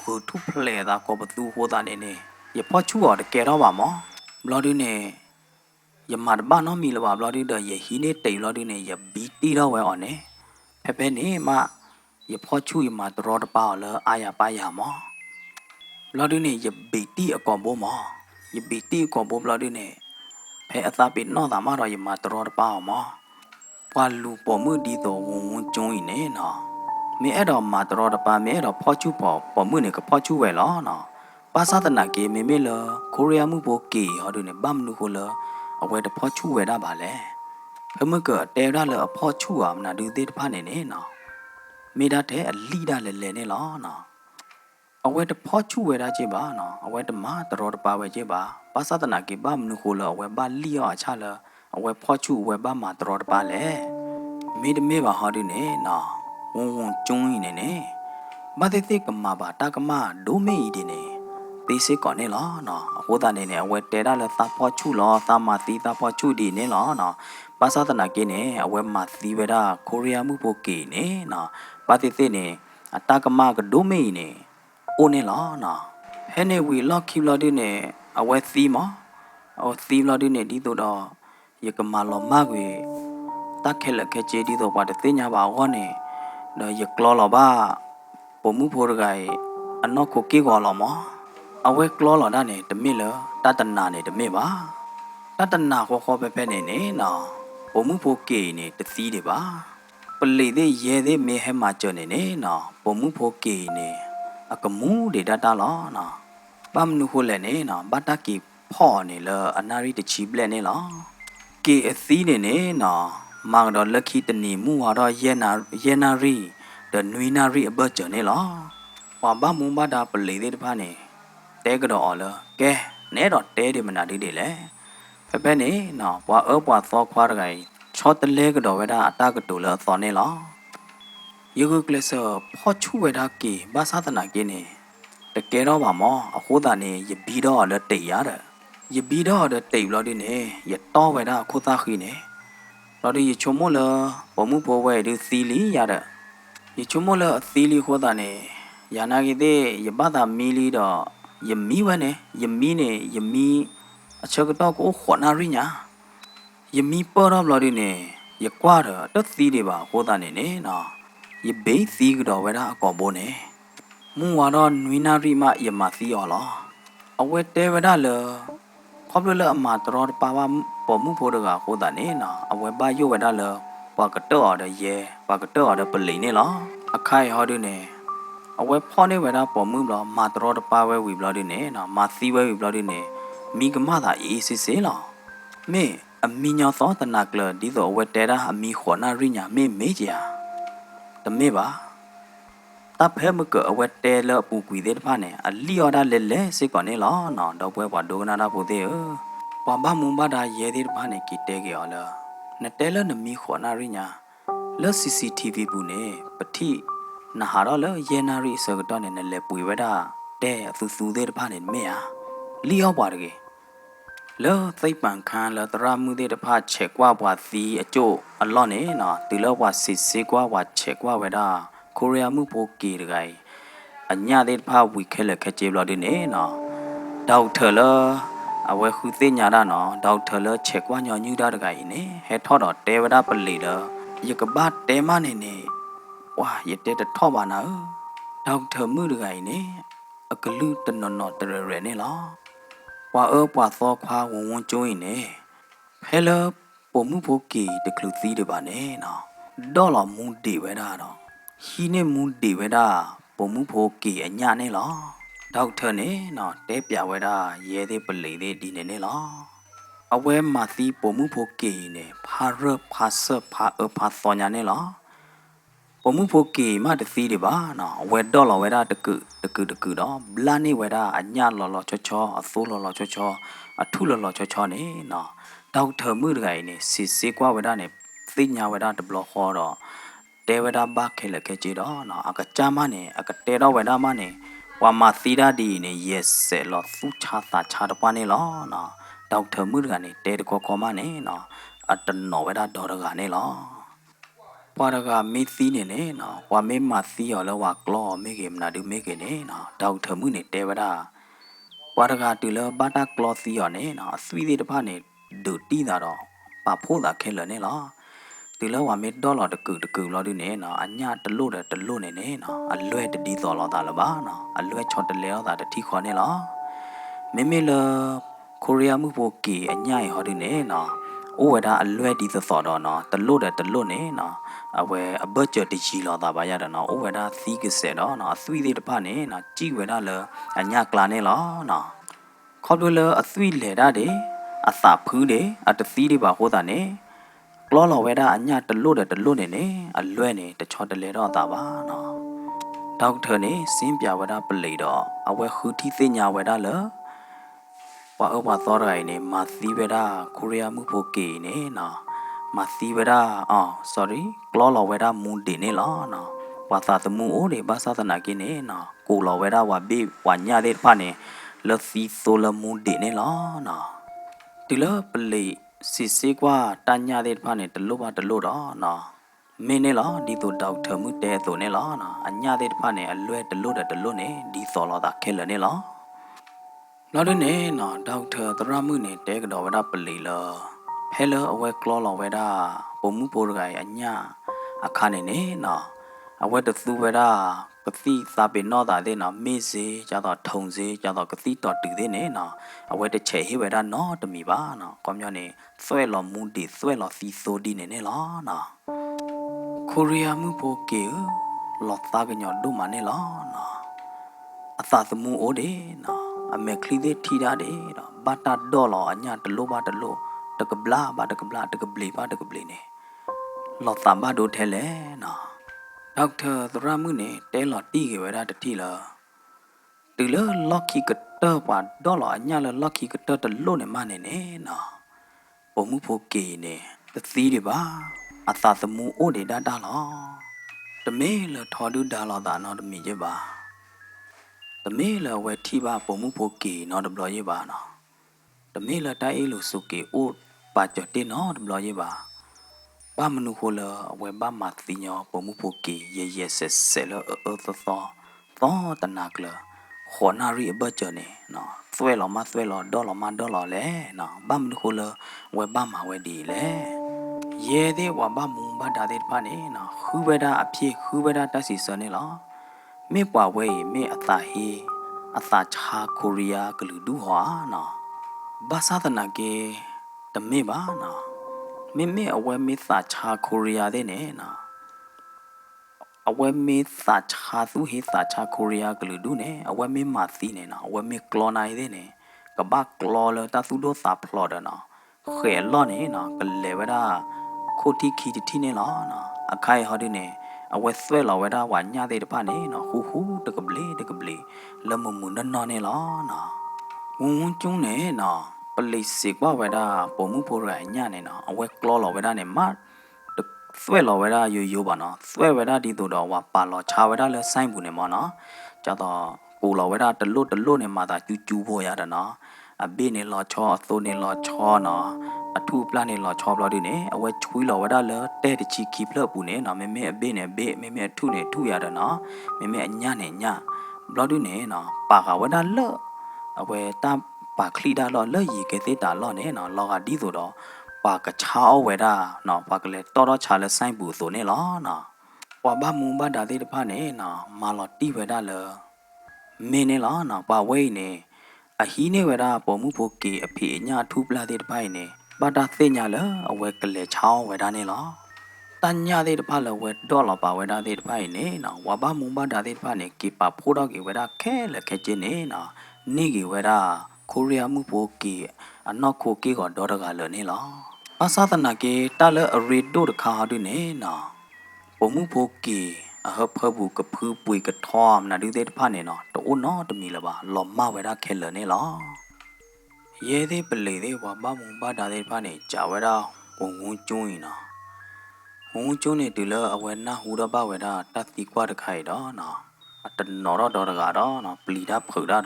ဟိုထုဖလေတာကောဘသူဟိုတာနေရဖောချူော်တကယ်တော့ပါမောဘလော်ဒီနေရမတ်ဘာနော်မီလပါဘလော်ဒီတော့ရဟီနေတိတ်ဘလော်ဒီနေရဘီတီတော့ဝဲအောင်နေဖက်ဖဲနေမရဖောချူရမတော်တပါလောအာရပါရမောဘလော်ဒီနေရဘီတီအကောင်ဘောမောရဘီတီအကောင်ဘောဘလော်ဒီနေဖဲအသာပိနော်တာမတော့ရမတော်တပါမောပွာလူပေါ်မှုဒီတော့ဝန်ကျုံးနေနော်မဲအဲ့တော့မာတော်တပါမဲအဲ့တော့ဖောချူပေါ်မှုနေကဖောချူဝဲလောနော်ပါသဒနာကေမေမေလကိုရီးယားမှုဘောကေဟောဒုနေဘမ်နုခိုလအဝဲတဖောချူဝဲတာပါလေဖမကတဲရလအဖောချူအာမနာဒူသေးတဖာနေနေနော်မေဒါတဲ့အလီဒါလဲလဲနေလောနော်အဝဲတဖောချူဝဲတာကြည့်ပါနော်အဝဲတမတော်တပါဝဲကြည့်ပါပါသဒနာကေဘမ်နုခိုလအဝဲဘာလီယောအချလာအဝဲဖောချူဝဲဘာမာတော်တပါလေမေဒမေပါဟောဒုနေနော်ဝန်ကျုံးနေနေဘာတဲ့ကမှာပါတာကမဒိုမေဒီနေသိစိကောနေလောနော်ဟိုတာနေနေအဝဲတဲရလသဖောချူလောသမာသီသဖောချူဒီနေလောနော်ပါသဒနာကိနေအဝဲမှာသီဝဒကိုရီးယားမှုပိုကေနေနော်ဘာတဲ့နေအတာကမကဒိုမေနေအိုနေလောနော်ဟဲနေဝီလော့ခိလော်ဒီနေအဝဲသီမအော်သီလော်ဒီနေဒီတော့ယကမလောမကွေတက်ခဲလက်ခဲချေဒီတော့ဘာတဲ့ညာပါဟောနေတော့ယကလောလောပါပုံမှုဖို့ရကိုအနောက်ကိုကေကောလောမော အဝဲကလောလာတာနဲ့တမစ်လတတနာနဲ့တမစ်ပါတတနာခေါ်ပဲနေနေနော်ဘုံမှုဖို့ကေနေတသီးတွေပါပလေတဲ့ရဲတဲ့မဲဟဲမှာကြော်နေနေနော်ဘုံမှုဖို့ကေနေအကမူတွေတတလောနော်ပမ်နုခိုလည်းနေနော်ဘတာကီဖော်နေလအနာရီတချီပလက်နေလောကေအသီးနေနေနော်မောင်တော်လက်ခီတနေမှုဟာတော့ရဲနာရီဒနွေနာရီအဘကြော်နေလောပဘမုံဘတာပလေတဲ့တဖာနေတဲကတော့လကဲနဲတော့တဲတယ်မနာဒီတယ်လေဖဲနေနော်ဘွာဘွာသောခွားရိုင်ချောတလဲကတော့ဝဲတာအတကတူလသောနေလောယုကကလစဖောချူဝဲတာကေဘာသာတနာကေနေတကယ်တော့ပါမောအခုတာနေယဘီတော့လည်းတိတ်ရတယ်ယဘီတော့လည်းတိတ်လို့ဒီနေယတော့ဝဲတာအခုသားခီနေတော့ဒီချုံမလဘမှုဘောဝဲဒီသီလီရတဲ့ယချုံမလသီလီခေါ်တာနေယာနာကေတဲ့ယဘတာမီလီတော့ယမီဝဲနေယမီနေယမီအချက်တော့ကိုခေါ်နာရညာယမီပေါ်တော့လို့ဒီနေယကွာတော့တသီးတွေပါခေါ်တာနေနေနော်ယဘေးသီးကတော့ဝဲတာအကောဘောနေမူဝါတော့နွေနာရီမယမသီးရောလားအဝဲတဲဝဲတာလေခေါပလလအမတော်ပါဝပေါ်မှုဖို့တကခေါ်တာနေနော်အဝဲပါရွဝဲတာလေပါကတော့တဲ့ရဲပါကတော့တဲ့ပလိနေလားအခိုင်ဟောဒီနေအဝဲဖောနေဝဲတာပေါ်မှုတော့မာတော်တပါဝဲဝီဘလဒီနေနော်မာသီးဝဲဝီဘလဒီနေမိကမသာအေးစစ်စေးလားမေအမီညာသောတနာကလဒီတော့ဝဲတဲတာအမီခေါ်နာရိညာမေမေကြတမေပါတပ်ဖဲမကအဝဲတဲလပူကွေတဲ့တဖာနေအလီယော်ဒါလဲလဲစစ်ကောနေလောနော်တော့ပွဲပွားဒိုနာတာဖို့သေးပဘမုံဘာဒါရဲတဲ့တဖာနေကီတဲကြရလားနတဲလနမီခေါ်နာရိညာလ CCTV ဘူးနေပတိနဟာတော့လဲရဲနာရီစကတော့နေလဲပွေဝဲတာတဲအသူသူတဲ့တဖာနေမေယာလီယောပါတကေလောသိပန်ခန်းလတရမှုတဲ့တဖာချက်ကွာပွားသီအကျို့အလော့နေနော်ဒီလောပွားစစ်စေကွာဝါချက်ကွာဝဲတာကိုရီးယားမှုပိုကေတကိုင်အညတဲ့တဖာဝီခဲလက်ခဲကျေဘလို့ဒီနေနော်ဒေါက်တာလအဝဲခုသိညာတာနော်ဒေါက်တာလချက်ကွာညောညူတာတကိုင်နေဟဲထော့တော့တဲဝဒပလီလယကဘာတဲမနေနေဝါရတဲ့ထော့ပါနာဒေါက်တာမှုတကိုင်နေအကလူတနော်တရရနေလားပွာပွာသောခွာဝဝကျိုးရင်နေဖဲလပုံမှုဖို့ကေတကလူသီးတွေပါနေနော်ဒေါ်လာမူဒီဝဲတာတော့ဟီနေမူဒီဝဲတာပုံမှုဖို့ကေအညာနေလားဒေါက်တာနေနော်တဲပြဝဲတာရဲသေးပလိသေးဒီနေနေလားအဝဲမာသီပုံမှုဖို့ကေနေဖာရဖာဆဖာဖာသောညာနေလားပုံမှုဖို့ကေမတသီးတွေပါနော်ဝဲဒေါ်လာဝဲတာတကူတော့ဘလာနေဝဲတာအညာလောချောအသိုးလောချောအထုလောချောနေနော်ဒေါက်တာမှုတကိုင်နေစစ်စေကွာဝဲတာနေသိညာဝဲတာတဘလခေါ်တော့တဲဝဲတာဘာခဲလက်ခဲကြတော့နော်အကကြမ်းမနေအကတဲတော့ဝဲတာမနေဝါမသီရာဒီနေ yes လောသူချတာချတပွားနေလောနော်ဒေါက်တာမှုတကနေတဲတခေါ်မနေနော်အတနော်ဝဲတာဒေါ်ရကနေလောပွားရကမေသီးနေနေနော်ဝါမေမသီးရောလောဝါကလောမေကေမနာဒူမေကေနေနော်ဒေါက်တာမှုနေတဲဝဲတာပွားရကတူလဘာတာကလောသီရောနေနော်အဆွေးသေးတဖာနေဒူတီးတာတော့ပါဖို့တာခဲလနေလောဒီလောဝါမေဒေါ်လာတကူလောဒီနေနော်အညာတလို့နေနေနော်အလွဲတတီးတော်လောတာလပါနော်အလွဲချော်တလဲတာတတိခေါ်နေလောမေမေလကိုရီးယားမှုဖို့ကေအညာဟောဒီနေနော်အိုဝဒါအလွဲဒီသောတော့နော်တလို့နေနော်အဝဲအဘတ်ချတကြီးလောတာပါရတော့နော်အိုဝဒါသီးကစဲတော့နော်အသွေးသေးတဖာနေနော်ကြည်ဝဲတာလအညာကလာနေလောနော်ခေါ်လို့လအသွေးလေတာတဲ့ အစာဖူးတယ်အတသီးတွေပါဟောတာနဲ့ကလောလောဝဲတာအညာတလို့နေနေအလွဲ့နေတချောတလေတော့တာပါနော်ဒေါက်တာနေစင်းပြဝဒပလေတော့အဝဲခူတီသိညာဝဲတာလဝါအဘသောရိုင်နေမာသီဝဲတာကိုရီးယားမှုဖို့ကေနေနော်မာသီဝဲတာsorry ကလောလောဝဲတာမူဒီနေလောနော်ဝါသာတမှုအိုးနေဘာသာတနာကိနေနော်ကိုလောဝဲတာဝါဘေးဝါညာတဲ့ဖာနေလသီဆိုလမူဒီနေလောနော်ဒီလပလေစစ်စေကွာတညာတဲ့ဖာနေတလို့တော့နော်မင်းနေလားဒီတို့ဒေါက်တာမှုတဲဆိုနေလားနော်အညာတဲ့ဖာနေအလွဲတလို့နေဒီစော်လာတာခဲလနေလားနောက်တဲ့နေနော်ဒေါက်တာသရမှုနေတဲကတော့ဝဒပလီလောဖဲလအဝဲကလောလောဝဲတာပုံမှုပိုးရိုင်အညာအခါနေနေနော်အဝဲတသူဝဲတာ กติซาเป็นนอตาเดนะเมเซจะต่อทงเซจะต่อกติต่อตือเดเนนะเอาไว้แต่เฉยให้ไว้ด้านนอตมีบ้านะก็มีเนี่ยสวยหล่อมูดีสวยหล่อซีโซดีเนเนล่ะนะโคเรียมือโปเกอหลอดตากันยอดดูมาเนล่ะนะอาซาสมูโอเดนะอเมคลีเดทีดาเดนะบัตตาดอลอันยาตโลบาตโลตะกบลาบาตะกบลาตะกบลีบาตะกบลีเนหลอดตาบาโดเทเลนะด็อกเตอร์ตรามือเนี่ยเตลอดตีเกวดาตะทีละตือเลล็อกขี้กระเตอร์ว่าดอลอันยาเลล็อกขี้กระเตอร์ตะโลเนี่ยมาเนี่ยนะผมมือโปเกเนี่ยตะซีดีบ้าอาซาสมูโอเดดาดาลอตะเมลทอดูดาลอดานอตะมีเจบ้าตะเมลเวทีบ้าผมมือโปเกนอตะบลอยเยบ้านะตะเมลตาเอลุสุเกโอปาจอเตนอตะบลอยเยบ้าบ้ามนุโคลเวบ้ามาติญอผมมือโปเกเยเยเสเสลตอตะนักเลขอนารีเบเจเนนะสวยหล่อมาสวยหล่อดอลหล่อมาดอลหล่อแลนะบ้ามนุโคลเวบ้ามาเวดีแลเยเดว่าบ้ามุงบ้าดาเดปาเนนะคือเวดาอภิคือเวดาตัสิสเนล่ะเมปว่าเวเมอตาเฮอตาชาโคเรียกลือดูหัวนะบาซาตนาเกตะเมบ้านะเมอเวเมตาชาโคเรียเดเนนะအဝဲမေစာချာသူဟေစာချာကိုရီးယားကလူဒုနေအဝဲမေမာစီနေနော်အဝဲမေကလောနိုင်တဲ့နေကဘာကလောလတာသူတို့စာဖလော်ဒနော်ခဲလောနေနော်ကလေဝဒါခိုတီခီတီနေလောနော်အခိုင်ဟောဒီနေအဝဲဆွဲလောဝဒါဝညာတဲ့တဖာနေနော်ဟူဟူတကပလေလမမွန်းနော်နေလောနော်ဝုံကျုံနေနော်ပလိစေကွာဝဒါပုံမှုဖို့ရညာနေနော်အဝဲကလောလောဝဒါနေမဆွဲလော်ဝဲတာရိုးပါနော်ဆွဲဝဲတာဒီတို့တော့ဝါပါလော်ချာဝဲတာလဲစိုင်းဘူးနေမောနော်ကြတော့ကိုလော်ဝဲတာတလွတ်နေမှာသာကျူဖို့ရတယ်နော်အဘေးနေလော်ချောအသိုးနေလော်ချောနော်အထူပလနေလော်ချောဘလော်ဒီနေအဝဲချွေးလော်ဝဲတာလဲတဲ့တချီခီဖလပူနေနော်မဲအဘေးနေဘေးမဲထုနေထုရတယ်နော်မဲအညနေညဘလော်ဒီနေနော်ပါကဝဲတာလဲအဝဲတာပါခလီတာလော်လဲရီကဲသေးတာလော်နေနော်လော်ကဒီဆိုတော့ปากกะชาเอาไว้ด่าเนาะปากกะเลยตอชาเลยไซบูโซเนี่ยล่ะเนาะว่าบ้ามุงบ้าดาเดตะพะเนี่ยเนาะมาลอตีไว้ด่าเลยเมเนี่ยล่ะเนาะปาเว้ยเนี่ยอะฮีเนี่ยไว้ด่าปอมุโปเกอภิญาทุปลาเดตะพะเนี่ยบาดาเสญาเลยเอาไว้กะเลยชาไว้ด่าเนี่ยล่ะตัญญาเดตะพะเลยเว้ดอลปาไว้ด่าเดตะพะเนี่ยเนาะว่าบ้ามุงบ้าดาเดตะพะเนี่ยกิปาโพดอเกไว้ด่าแค่เลยแค่เจเนี่ยเนาะนี่กิไว้ด่าโคเรียมุโปเกอันนอกโคเกก็ดอดกะเลยเนี่ยล่ะอาซาตนาเกตาเลอรีโดดคาดูเนนะผมมุโปเกอะฮะพะบุกะพือปุยกะทอมนะดูเดตพะเนนะโตโอนอตมีละบาหลอมมาเวดาเคเลเนล่ะเยเดเปเลเดวาบามุบาดาเดพะเนจาเวดาဝုံဝုံကျွင်းနာဝုံကျွန်းနေတူလအဝဲနာဟူရဘဝဲတာတတိကွာတခိုင်တော့နော်အတနော်တော့တကတော့နော်ပလီတာဖုတ်တော့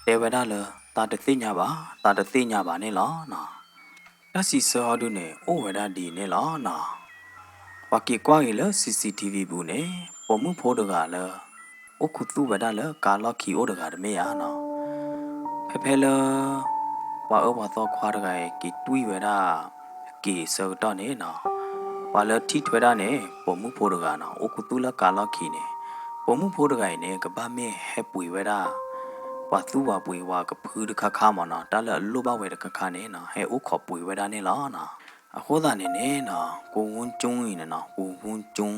တဲဝဲတာလတာတသိညာပါတာတသိညာပါနေလောနော်တစီစောဒုနေအိုဝဒဒီနေလောနာဝကီကွာရီလ CCTV ဘူးနေပုံမှုဖိုးတကလအခုသူဝဒလကာလခီအိုတကတမေယာနော်ဖဲလဝါအဘသောခွာတကကီတွေးဝဒကီစောတော့နေနော်ဝါလတီထွေတာနေပုံမှုဖိုးတကနော်အခုသူလကာလခီနေပုံမှုဖိုးတကနေကဘာမဲဟဲပွေဝဒว่าตู้ว่าปุยว่ากระพือคาๆมานะตาละลูบ้าเวดคาๆเนี่ยนะให้อุขอปุยเวดาเนี่ยล่ะนะอะโคดาเนี่ยนะกูวุ้นจุ้งอีเนี่ยนะกูวุ้นจุ้ง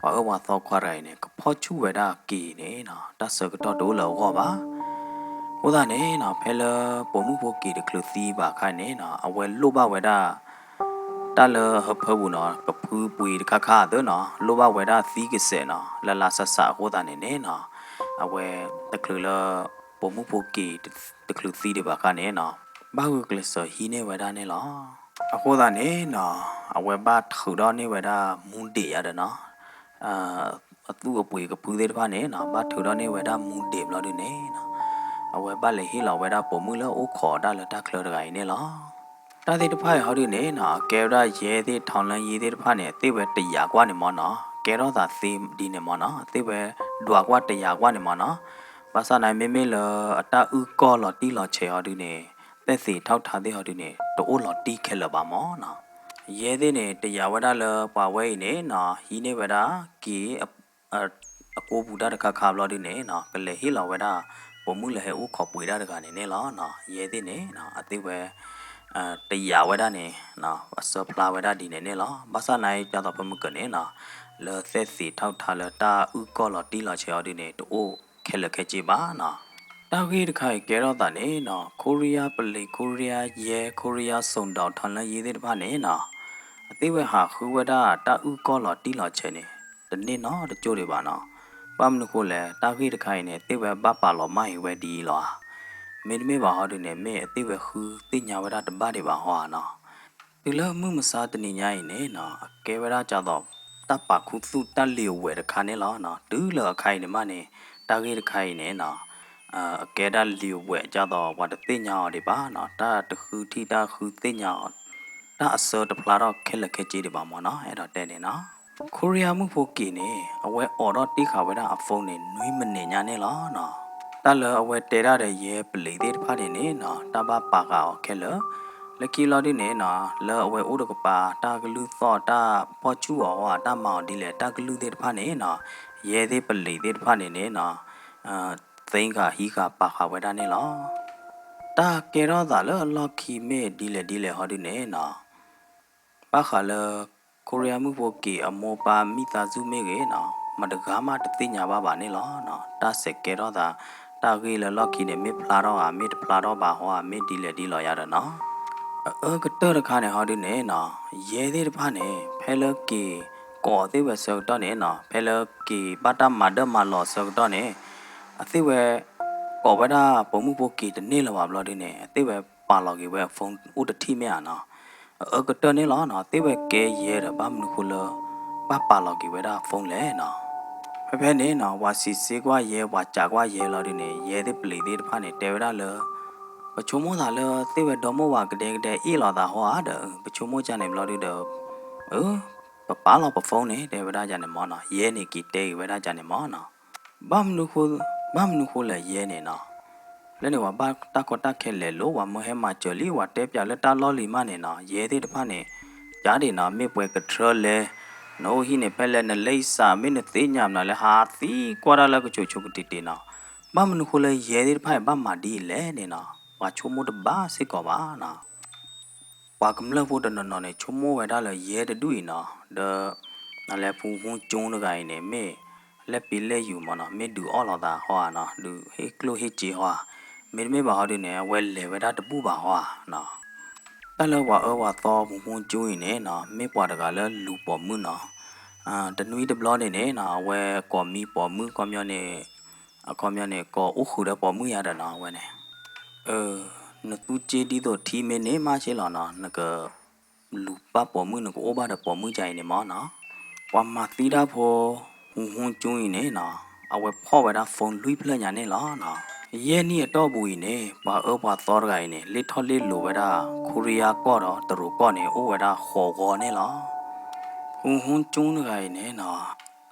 ว่าว่าซอควาไรเนี่ยก็พอชูเวดากีเนี่ยนะตาเสกตอดูแล้วก็บ่าโคดาเนี่ยนะเพลปมุโปกีdeคลุซีบาคาเนี่ยนะเอาเวลูบ้าเวดาตาละฮะพะบุนะกระพือปุยคาๆเด้อนะลูบ้าเวดาซีกิเสนะละลาซะๆโคดาเนี่ยนะเอาเวตะคลือละပုံမှုပိုကေတကလူစီတွေပါကနေနော်ဘာဝကလစဟီနေဝဒနေလားအခုဒါနေနော်အဝဲဘတ်ထူတော့နေဝဒမွန်တေရတယ်နော်အသူအပွေကပူသေးတပါနေနော်ဘတ်ထူတော့နေဝဒမွန်တေဘလို့နေနော်အဝဲဘတ်လေဟီလောဝဒပုံမှုလောအိုခေါ်တာလတကလရကိုင်းနေလားတာသေးတဖိုင်ဟောဒီနေနော်ကဲရရဲသေးထောင်လန်းရေးသေးတဖာနေအသေးပဲတရာကွာနေမောနော်ကဲတော့သာသေးဒီနေမောနော်အသေးပဲဒွာကွာတရာကွာနေမောနော်ภาษาไหนไม่เลอตาอือก็หลอตีหลอเชอดูเนี่ยแต่สีเท่าทาที่เขาดูเนี่ยตัวหลอตีแค่ละบามอนะเย่ดิเนี่ยแต่ยาวดาเลป่าไว้เนี่ยนะฮีเนี่ยเวดากี ကိုဘူတာတခါခါဘလို့ဒီနေနော်ကလေဟီလောဝဲတာပုံမှုလေဟဲဦးခေါ်ပွေတာတကနေနေလောနော်ရဲတဲ့နေနော်အသေးပဲတရားဝဲတာနေနော်အစပလာဝဲတာဒီနေနေလောဘာသာနိုင်ကြတော့ပမှုကနေနော်လေသက်စီထောက်ထားလတာဥကောလတီလာချေော်ဒီနေတိုးခဲလခဲကြည့်ပါနော်တောက်ကြီးတခိုင်ကဲတော့တာနေနော်ကိုရီးယားပလေကိုရီးယားရဲကိုရီးယားစုံတောင်ထန်လရေးတဲ့တပါနေနော်အသေးပဲဟာခူဝဲတာတာဥကောလတီလာချေနေတနေ့နော်တကြိုးတွေပါနော်ပမ်နကိုလေတောက်ကြီးတခိုင်နေသေဝဲဘပါလောမိုင်ဝဲဒီလောမင်းမေပါဟောဒီနေမေအသေးပဲခူတိညာဝဲတာတပတ်တွေပါဟောနော်ဒီလမှုမစားတနေညရင်နေနော်အကဲဝဲတာကြတော့တပ်ပါခုစုတက်လျော်ဝဲတခါနေလောနော်ဒူးလခိုင်နေမနေတောက်ကြီးတခိုင်နေနော်အကဲဒါလျော်ဝဲကြတော့ဝတ်တိညာတွေပါနော်တာတခုထီတာခုတိညာတာအစောတဖလာတော့ခဲလက်ခဲကြီးတွေပါမော်နော်အဲ့တော့တဲ့နေနော်ကိုရီးယားမှုဖို့ကင်းနေအဝဲအော်တော့တိခါဝဲတာအဖုန်းနေနွေးမနေညာနေလားနော်တလအဝဲတဲရတဲ့ရဲပလေသေးတဖားနေနေနော်တပါပါကောခဲလလကီလာဒီနေနော်လောအဝဲအိုးတကပါတာကလူသောတာပေါ်ချူအော်တာမောင်ဒီလေတာကလူသေးတဖားနေနော်ရဲသေးပလေသေးတဖားနေနေနော်သိန်းကဟီကပါခဝဲတာနေလားတာကဲတော့တာလော်ခီမေဒီလေဟောဒီနေနော်ပါခါလကိုရီးယားမှုဖို့ကေအမောပါမိသားစုမေကေနော်မတကားမတသိညာပါနေလောနော်တာစက်ကဲတော့တာတာကေလော်ခီနေမေဖလာတော့မေတဖလာတော့ပါဟောမေဒီလော်ရတော့နော်ကတော်ရခါနေဟောဒီနေနော်ရဲသေးတဖာနေဖဲလကေကောသေးပဲစောတော့နေနော်ဖဲလကေပါတာမဒမလောစောတော့နေအသိဝဲကောဝဒါပုံမှုပိုကေတနေ့လောပါဘလို့ဒီနေအသိဝဲပါလောကေဝဲဖုန်းဥတတိမြာနော်ကတော်နေလောနော်အသိဝဲကဲရဲရဘာမနခုလောပါလောကေဝဲဒါဖုန်းလဲနော်ဖဲနေနော်ဝါစီစေကွာရဲဝါကြာကွာရဲလောဒီနေရဲတဲ့ပလီသေးတဖာနေတဲဝဒါလောပချုံမောသာလောသေဝဒေါ်မောဝါကတဲ့အေးလာတာဟောတာပချုံမောချနေမလို့တော့ပါလောပဖုန်းနေတဲဝဒါကြနေမောနော်ရဲနေကီတဲဝဒါကြနေမောနော်ဘာမနခုလဲရဲနေနော်လဲနေဝါဘာတာကတာခဲလဲလို့ဝါမဟဲမှာကျော်လီဝါတဲပြလက်တာလောလီမနေနော်ရဲသေးတဖာနေကြားနေနော်မေပွဲကထရလဲနိုဟိနေပက်လက်နလိစာမင်းသိညာမလဲဟာသီကွာရလကချိုချိုကတိတေနော်ဘာမနခုလဲရဲသေးတဖာဘာမာဒီလဲနေနော်ဝါချိုမိုတဘာစိကောပါနော်ဝါကမလဖို့တနော်နေချိုမိုဝဲတာလဲရဲတတူနော်ဒနလဲဖူဖူကျုံးတကိုင်းနေမေလက်ပီလက်ယူမနော်မေဒူအော်လာတာဟောနော်ဒူဟေကလိုဟေဂျီဟောမေဘာဟောဒီနေဝဲလေဝဲတာတပူပါဟောနော်တလဝါဝါသောဖူဖူကျိုးရင်နေနော်မေပွားတကလဲလူပေါ်မှုနော်တနွီတဘလောနေနေနော်ဝဲကော်မီပေါ်မှုကော်မျောနေကော်မျောနေကောအခုတဲ့ပေါ်မှုရတာနော်ဝဲနေနတူချီဒီတော့ထီမနေမရှိလားနော်နကလူပပေါ်မှုနကအိုဘာတဲ့ပေါ်မှုကြိုင်နေမောနော်ဝါမသီတာဖို့ဟွန်းကျွင်းနေနော်အဝဲဖော့ဝဲတာဖုန်းလွိပလညာနေလားနော်ရဲနီတော့ဘူးနေဘာဘာသောရိုင်းနေလစ်ထော်လစ်လိုဝဲတာကိုရီးယားကော့တော့တရူကော့နေအိုဝဲတာခေါ်ကောနေလားဟွန်းကျွန်းရိုင်းနေနော်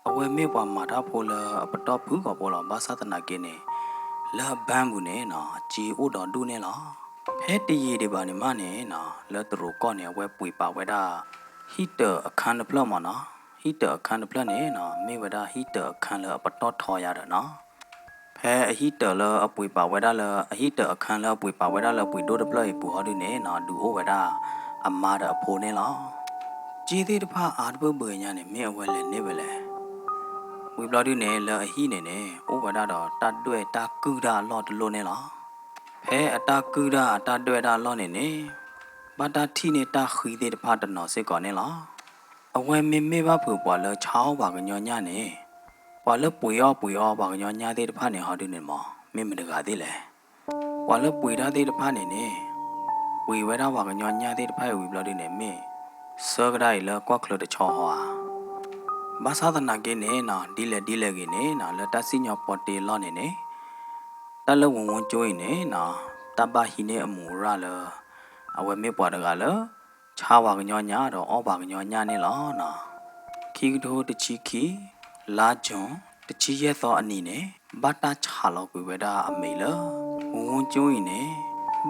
အဝဲမေပွားမာတာဖိုလပတော့ဘူးကောပေါ်လာဘာသာတနာကင်းနေလာဘန်းဘူးနေနော်ဂျီအိုတော်ဒူနေလားဖဲတရီတွေပါနေမနေနော်လက်တရူကော့နေဝဲပွေပါဝဲတာဟီတာအခန်းဖလမနော်ဟီတာအခန်းဖလနေနော်မေဝဲတာဟီတာအခန်းလပတော့ထော်ရတာနော်ဖဲအဟီတာလအပွေပါဝဲတာလအဟီတာအခန်းလပွေပါဝဲတာလပွေဒိုဒပလပူဟောဒီနေနော်ဒူအိုဝဲတာအမားအဖိုးနေလားဂျီသေးတဖာအာတဘညာနေမေအဝဲလေနေပဲလေဝီဘလာဒီနေလအဟီနေနေအိုဝဒါတော့တတ်တွဲတာကူတာလော့တလို့နေလားဖဲအတာကူတာတတ်တွဲတာလော့နေနေဘာတာထီနေတာခီတဲ့တဖာတနော်စစ်ကောနေလားအဝဲမေဘာဖူပွာလချောင်းပါကညောညနေပွာလပွေရောပါကညောညတဲ့တဖာနေဟောဒီနေမောမေမတကာသေးလေပွာလပွေတာတဲ့တဖာနေနေဝီဝဲတာပါကညောညတဲ့တဖာဝီဘလာဒီနေမေဆောကဒိုင်လကွာကလတချောဟွာဘာသာတနာကင်းနေနော်ဒီလေကင်းနေနော်လတစီညောပေါ်တေလောနေနေတလဝဝကျွိနေနော်တပဟိနေအမူရလအဝဲမေပွားတကလချာဝါကညောညာတော့အောဘာကညောညာနေလောနော်ခီကတိုတချီခီလာဂျွန်တချီရဲ့သောအနီနေဘာတာချာလောက်ကွေဝဒါအမေလဝကျွိနေ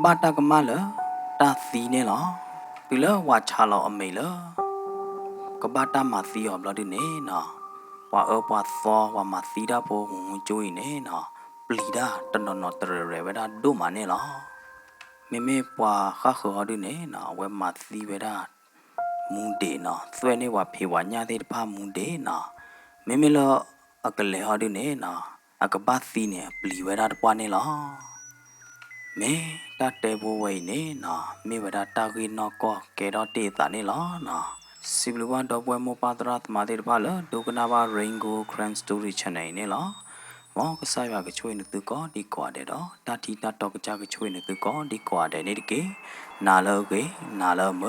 ဘာတာကမလတာသီနေလောဒီလဝါချာလောက်အမေလကဘာတာမသီယောဘလဒီနေနော်ဝ ว่าว่าซ้อว่ามาซีดาโพหูจุ้ยเนี่ยนะปลีดาตันนอตเรเรเวดาดูมาเนี่ยล่ะเมว่าข้าขอดูเนี่ยนะเวมาซีเวดามุงเดนะสวยเนี่ยว่าเพว่าญาติพามุงเดนะละอักเลหอดูเนี่ยนะอักบาซีเนี่ยปลีเวดาปวาเนี่ยล่ะမေတတဲဘဝိနေနော်မေဝဒတာဂီနောကောကေတော့တေတာနေလောနော်စီဘလူဝါတော့ပွဲမောပါတရတ်မာတေဘာလဒုကနာဘာရိန်ဂိုခရမ်စတိုရီချန်နေနေလောမောကဆိုင်ပါကချွေနေသူကောဒီကွာတဲ့တော့တာတီတာတော့ကကြကချွေနေသူကောဒီကွာတဲ့နေတကေနာလောကေနာလောမ